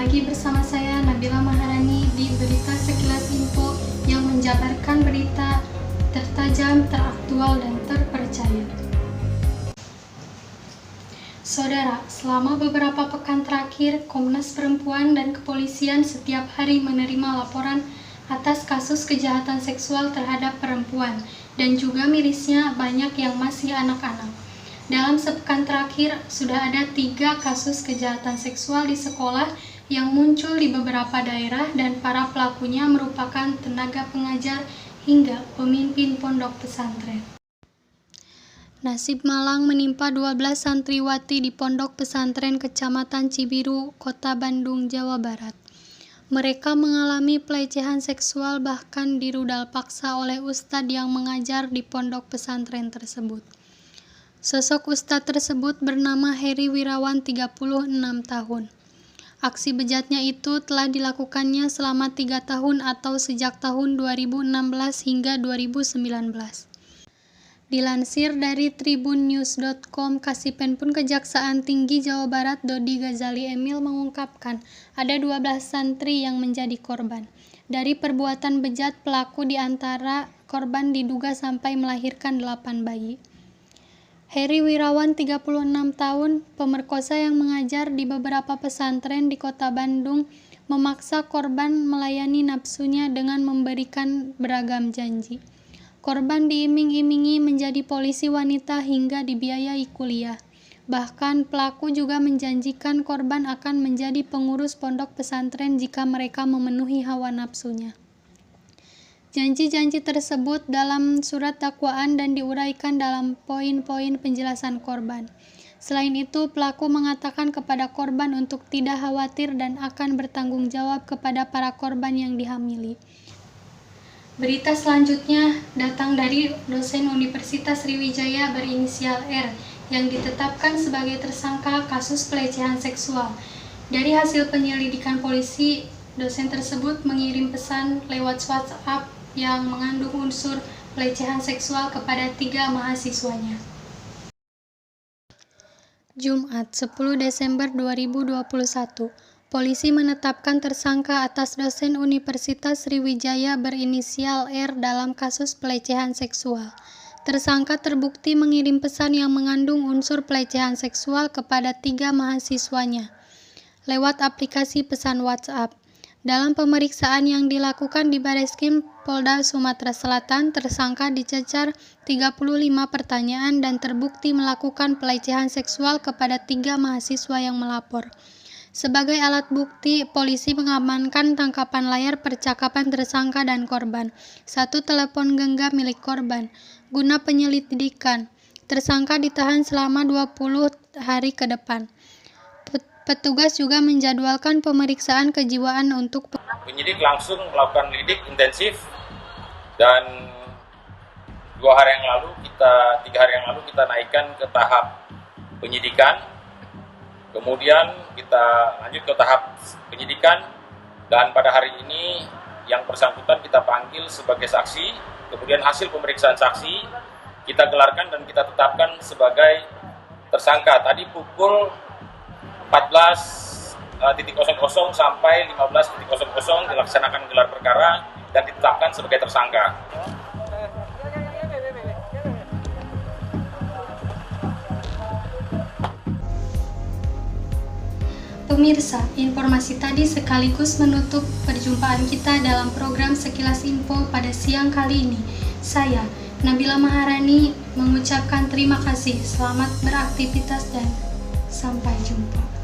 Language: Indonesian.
lagi bersama saya Nabila Maharani di Berita Sekilas Info yang menjabarkan berita tertajam, teraktual, dan terpercaya. Saudara, selama beberapa pekan terakhir, Komnas Perempuan dan Kepolisian setiap hari menerima laporan atas kasus kejahatan seksual terhadap perempuan, dan juga mirisnya banyak yang masih anak-anak. Dalam sepekan terakhir, sudah ada 3 kasus kejahatan seksual di sekolah yang muncul di beberapa daerah dan para pelakunya merupakan tenaga pengajar hingga pemimpin pondok pesantren. Nasib malang menimpa 12 santriwati di pondok pesantren Kecamatan Cibiru, Kota Bandung, Jawa Barat. Mereka mengalami pelecehan seksual bahkan dirudal paksa oleh ustadz yang mengajar di pondok pesantren tersebut. Sosok ustadz tersebut bernama Heri Wirawan 36 tahun. Aksi bejatnya itu telah dilakukannya selama 3 tahun atau sejak tahun 2016 hingga 2019. Dilansir dari tribunnews.com, Kasipenpun Kejaksaan Tinggi Jawa Barat Dodi Ghazali Emil mengungkapkan ada 12 santri yang menjadi korban. Dari perbuatan bejat pelaku di antara korban diduga sampai melahirkan 8 bayi. Heri Wirawan 36 tahun, pemerkosa yang mengajar di beberapa pesantren di Kota Bandung, memaksa korban melayani nafsunya dengan memberikan beragam janji. Korban diiming-imingi menjadi polisi wanita hingga dibiayai kuliah. Bahkan pelaku juga menjanjikan korban akan menjadi pengurus pondok pesantren jika mereka memenuhi hawa nafsunya. Janji-janji tersebut dalam surat dakwaan dan diuraikan dalam poin-poin penjelasan korban. Selain itu, pelaku mengatakan kepada korban untuk tidak khawatir dan akan bertanggung jawab kepada para korban yang dihamili. Berita selanjutnya datang dari dosen Universitas Sriwijaya berinisial R yang ditetapkan sebagai tersangka kasus pelecehan seksual. Dari hasil penyelidikan polisi, dosen tersebut mengirim pesan lewat WhatsApp yang mengandung unsur pelecehan seksual kepada 3 mahasiswanya. Jumat, 10 Desember 2021, polisi menetapkan tersangka atas dosen Universitas Sriwijaya berinisial R dalam kasus pelecehan seksual. Tersangka terbukti mengirim pesan yang mengandung unsur pelecehan seksual kepada 3 mahasiswanya lewat aplikasi pesan WhatsApp. Dalam pemeriksaan yang dilakukan di Bareskrim Polda Sumatera Selatan, tersangka dicecar 35 pertanyaan dan terbukti melakukan pelecehan seksual kepada 3 mahasiswa yang melapor. Sebagai alat bukti, polisi mengamankan tangkapan layar percakapan tersangka dan korban, 1 telepon genggam milik korban. Guna penyelidikan, tersangka ditahan selama 20 hari ke depan. Petugas juga menjadwalkan pemeriksaan kejiwaan untuk penyidik langsung melakukan lidik intensif dan 3 hari yang lalu kita naikkan ke tahap penyidikan, kemudian kita lanjut ke tahap penyidikan, dan pada hari ini yang bersangkutan kita panggil sebagai saksi, kemudian hasil pemeriksaan saksi kita gelarkan dan kita tetapkan sebagai tersangka. Tadi pukul 14.00 sampai 15.00 dilaksanakan gelar perkara dan ditetapkan sebagai tersangka. Pemirsa, informasi tadi sekaligus menutup perjumpaan kita dalam program Sekilas Info pada siang kali ini. Saya, Nabila Maharani, mengucapkan terima kasih, selamat beraktivitas dan sampai jumpa.